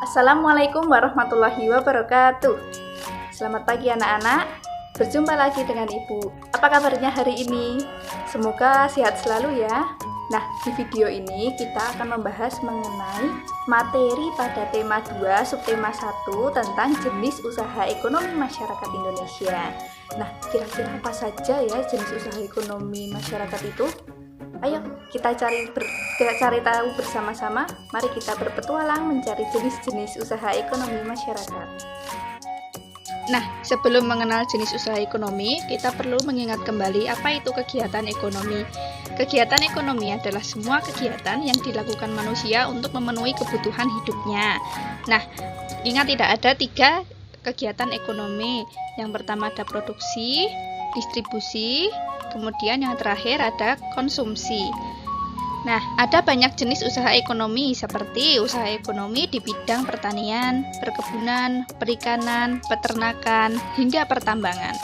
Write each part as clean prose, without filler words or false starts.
Assalamualaikum warahmatullahi wabarakatuh. Selamat pagi anak-anak. Berjumpa lagi dengan Ibu. Apa kabarnya hari ini? Semoga sehat selalu ya. Nah, di video ini kita akan membahas mengenai materi pada tema 2 subtema 1 tentang jenis usaha ekonomi masyarakat Indonesia. Nah, kira-kira apa saja ya jenis usaha ekonomi masyarakat itu? Ayo kita cari tahu bersama-sama. Mari kita berpetualang mencari jenis-jenis usaha ekonomi masyarakat. Nah, sebelum mengenal jenis usaha ekonomi, kita perlu mengingat kembali apa itu kegiatan ekonomi. Kegiatan ekonomi adalah semua kegiatan yang dilakukan manusia untuk memenuhi kebutuhan hidupnya. Nah, ingat tidak ada 3 kegiatan ekonomi. Yang pertama ada produksi, distribusi, kemudian yang terakhir ada konsumsi. Nah, ada banyak jenis usaha ekonomi seperti usaha ekonomi di bidang pertanian, perkebunan, perikanan, peternakan, hingga pertambangan.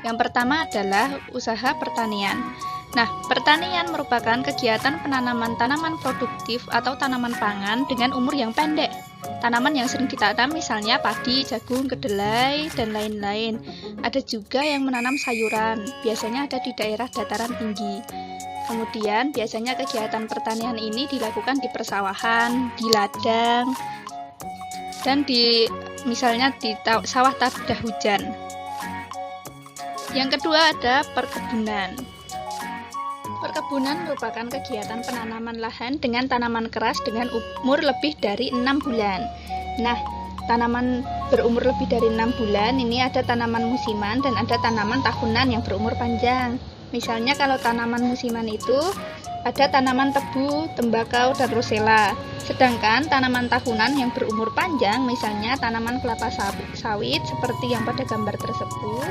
Yang pertama adalah usaha pertanian. Nah, pertanian merupakan kegiatan penanaman tanaman produktif atau tanaman pangan dengan umur yang pendek. Tanaman yang sering ditanam misalnya padi, jagung, kedelai, dan lain-lain. Ada juga yang menanam sayuran, biasanya ada di daerah dataran tinggi. Kemudian biasanya kegiatan pertanian ini dilakukan di persawahan, di ladang, dan misalnya di sawah tada hujan. Yang kedua ada perkebunan. Perkebunan merupakan kegiatan penanaman lahan dengan tanaman keras dengan umur lebih dari 6 bulan. Nah, tanaman berumur lebih dari 6 bulan ini ada tanaman musiman dan ada tanaman tahunan yang berumur panjang. Misalnya kalau tanaman musiman itu ada tanaman tebu, tembakau, dan rosella. Sedangkan tanaman tahunan yang berumur panjang misalnya tanaman kelapa sawit seperti yang pada gambar tersebut.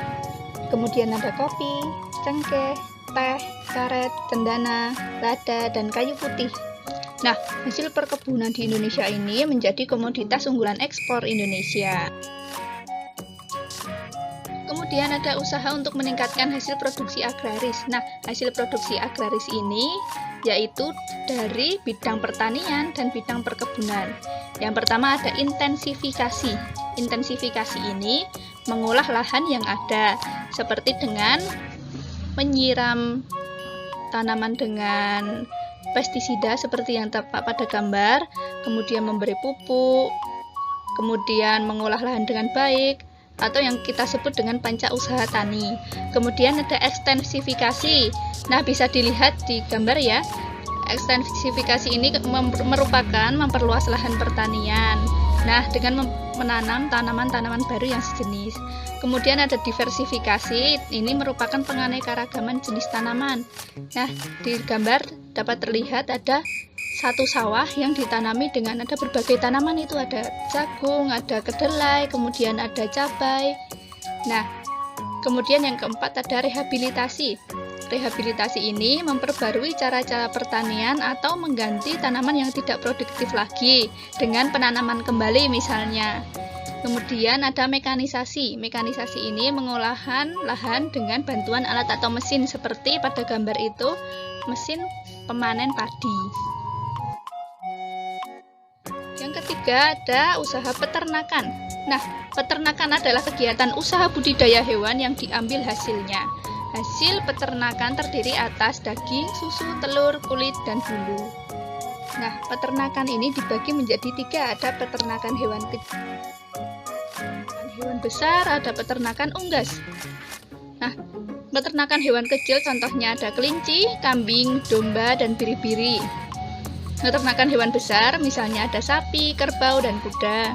Kemudian ada kopi, cengkeh, teh, karet, cendana, lada, dan kayu putih. Nah, hasil perkebunan di Indonesia ini menjadi komoditas unggulan ekspor Indonesia. Kemudian ada usaha untuk meningkatkan hasil produksi agraris. Nah, hasil produksi agraris ini yaitu dari bidang pertanian dan bidang perkebunan. Yang pertama ada intensifikasi. Intensifikasi ini mengolah lahan yang ada, seperti dengan menyiram tanaman dengan pestisida seperti yang tampak pada gambar, kemudian memberi pupuk, kemudian mengolah lahan dengan baik, atau yang kita sebut dengan panca usaha tani. Kemudian ada ekstensifikasi. Nah, bisa dilihat di gambar ya. Ekstensifikasi ini merupakan memperluas lahan pertanian. Nah, dengan menanam tanaman-tanaman baru yang sejenis. Kemudian ada diversifikasi. Ini merupakan penganekaragaman jenis tanaman. Nah, di gambar dapat terlihat ada satu sawah yang ditanami dengan ada berbagai tanaman, itu ada jagung, ada kedelai, kemudian ada cabai. Nah, kemudian yang keempat ada rehabilitasi. Rehabilitasi ini memperbarui cara-cara pertanian atau mengganti tanaman yang tidak produktif lagi dengan penanaman kembali misalnya. Kemudian ada mekanisasi. Mekanisasi ini mengolahan lahan dengan bantuan alat atau mesin seperti pada gambar itu, mesin pemanen padi. Yang ketiga ada usaha peternakan. Nah, peternakan adalah kegiatan usaha budidaya hewan yang diambil hasilnya. Hasil peternakan terdiri atas daging, susu, telur, kulit, dan bulu. Nah, peternakan ini dibagi menjadi 3. Ada peternakan hewan kecil, hewan besar, ada peternakan unggas. Nah, peternakan hewan kecil contohnya ada kelinci, kambing, domba, dan biri-biri. Peternakan hewan besar misalnya ada sapi, kerbau, dan kuda.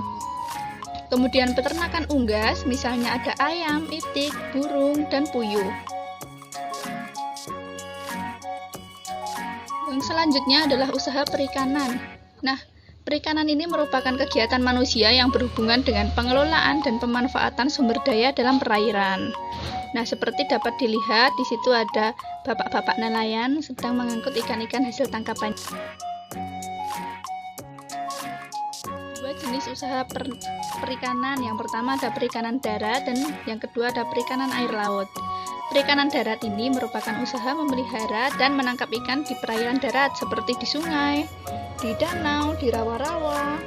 Kemudian peternakan unggas misalnya ada ayam, itik, burung, dan puyuh. Yang selanjutnya adalah usaha perikanan. Nah, perikanan ini merupakan kegiatan manusia yang berhubungan dengan pengelolaan dan pemanfaatan sumber daya dalam perairan. Nah, seperti dapat dilihat di situ ada bapak-bapak nelayan sedang mengangkut ikan-ikan hasil tangkapan. Jenis usaha perikanan. Yang pertama ada perikanan darat dan yang kedua ada perikanan air laut. Perikanan darat ini merupakan usaha memelihara dan menangkap ikan di perairan darat seperti di sungai, di danau, di rawa-rawa,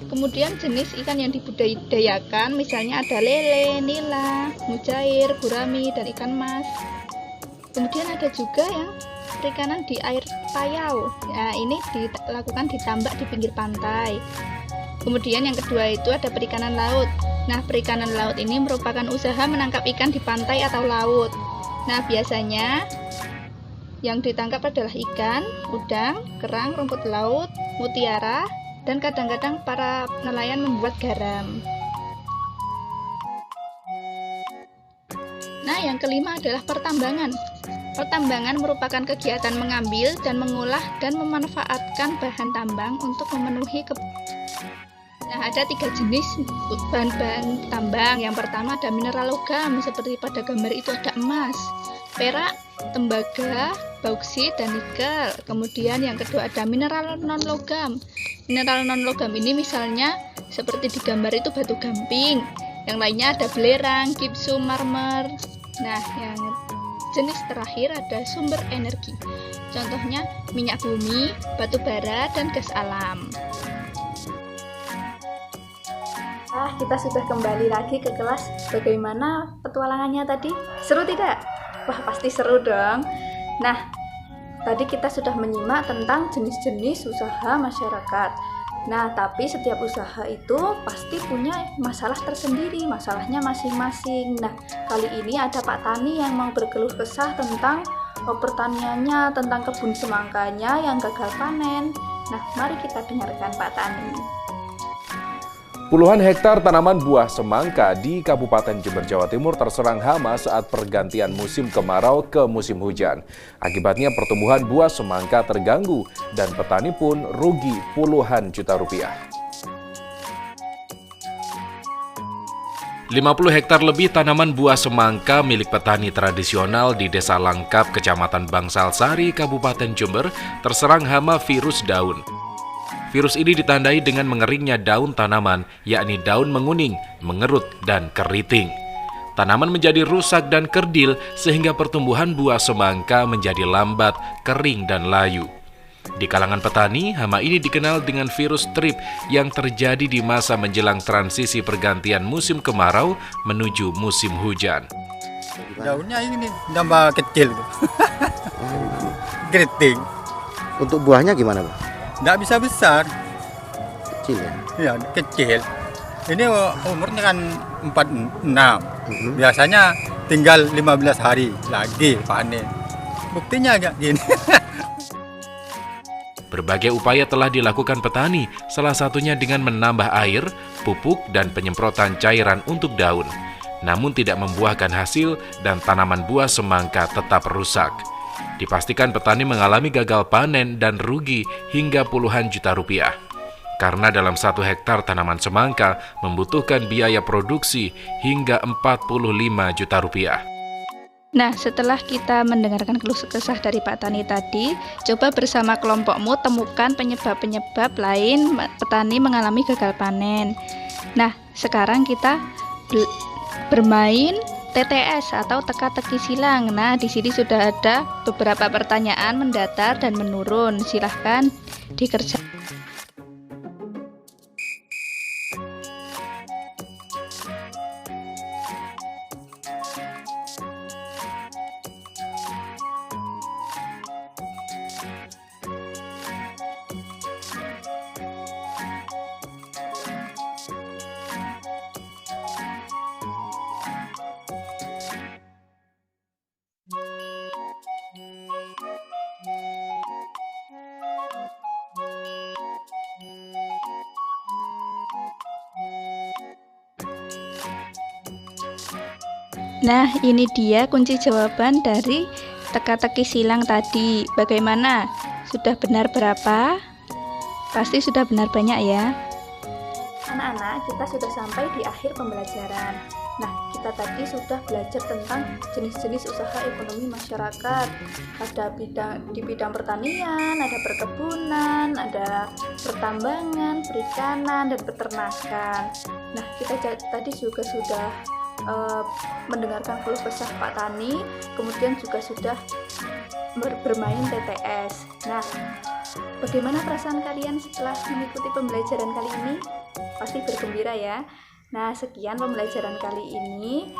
Kemudian jenis ikan yang dibudidayakan misalnya ada lele, nila, mujair, gurami, dan ikan mas. Kemudian ada juga yang perikanan di air payau. Nah, ini dilakukan ditambak di pinggir pantai. Kemudian yang kedua itu ada perikanan laut. Nah, perikanan laut ini merupakan usaha menangkap ikan di pantai atau laut. Nah, biasanya yang ditangkap adalah ikan, udang, kerang, rumput laut, mutiara, dan kadang-kadang para nelayan membuat garam. Nah, yang kelima adalah pertambangan. Pertambangan merupakan kegiatan mengambil dan mengolah dan memanfaatkan bahan tambang untuk memenuhi Nah, ada 3 jenis bahan-bahan tambang. Yang pertama ada mineral logam, seperti pada gambar itu ada emas, perak, tembaga, bauksit, dan nikel. Kemudian yang kedua ada mineral non-logam. Mineral non-logam ini misalnya seperti di gambar itu batu gamping. Yang lainnya ada belerang, gipsum, marmer. Nah, yang jenis terakhir ada sumber energi. Contohnya minyak bumi, batu bara, dan gas alam. Kita sudah kembali lagi ke kelas. Bagaimana petualangannya tadi? Seru tidak? Wah, pasti seru dong. Nah, tadi kita sudah menyimak tentang jenis-jenis usaha masyarakat. Nah, tapi setiap usaha itu pasti punya masalah tersendiri, masalahnya masing-masing. Nah, kali ini ada Pak Tani yang mau berkeluh kesah tentang pertaniannya, tentang kebun semangkanya yang gagal panen. Nah, mari kita dengarkan Pak Tani. Puluhan hektar tanaman buah semangka di Kabupaten Jember, Jawa Timur terserang hama saat pergantian musim kemarau ke musim hujan. Akibatnya pertumbuhan buah semangka terganggu dan petani pun rugi puluhan juta rupiah. 50 hektar lebih tanaman buah semangka milik petani tradisional di Desa Langkap, Kecamatan Bangsal Sari, Kabupaten Jember terserang hama virus daun. Virus ini ditandai dengan mengeringnya daun tanaman, yakni daun menguning, mengerut, dan keriting. Tanaman menjadi rusak dan kerdil sehingga pertumbuhan buah semangka menjadi lambat, kering, dan layu. Di kalangan petani, hama ini dikenal dengan virus trip yang terjadi di masa menjelang transisi pergantian musim kemarau menuju musim hujan. Daunnya ini tambah kecil. Keriting. Untuk buahnya gimana, Pak? Nggak bisa besar. Kecil ya? Ya, kecil. Ini umurnya kan 46. Biasanya tinggal 15 hari lagi panen. Buktinya agak gini. Berbagai upaya telah dilakukan petani, salah satunya dengan menambah air, pupuk, dan penyemprotan cairan untuk daun. Namun tidak membuahkan hasil dan tanaman buah semangka tetap rusak. Dipastikan petani mengalami gagal panen dan rugi hingga puluhan juta rupiah. Karena dalam 1 hektar tanaman semangka membutuhkan biaya produksi hingga 45 juta rupiah. Nah, setelah kita mendengarkan keluh kesah dari Pak Tani tadi, coba bersama kelompokmu temukan penyebab-penyebab lain petani mengalami gagal panen. Nah, sekarang kita bermain TTS atau teka-teki silang. Nah, di sini sudah ada beberapa pertanyaan mendatar dan menurun. Silahkan dikerjakan. Nah, ini dia kunci jawaban dari teka-teki silang tadi. Bagaimana? Sudah benar berapa? Pasti sudah benar banyak ya. Anak-anak, kita sudah sampai di akhir pembelajaran. Nah, kita tadi sudah belajar tentang jenis-jenis usaha ekonomi masyarakat. Ada di bidang pertanian, ada perkebunan, ada pertambangan, perikanan, dan peternakan. Nah, kita tadi juga sudah mendengarkan keluh kesah Pak Tani, kemudian juga sudah bermain TTS. Nah, Bagaimana perasaan kalian setelah mengikuti pembelajaran kali ini? Pasti bergembira ya. Nah, sekian pembelajaran kali ini.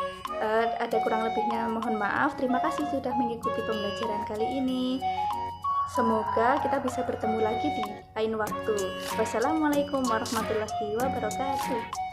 Ada kurang lebihnya mohon maaf. Terima kasih sudah mengikuti pembelajaran kali ini. Semoga kita bisa bertemu lagi di lain waktu. Wassalamualaikum warahmatullahi wabarakatuh.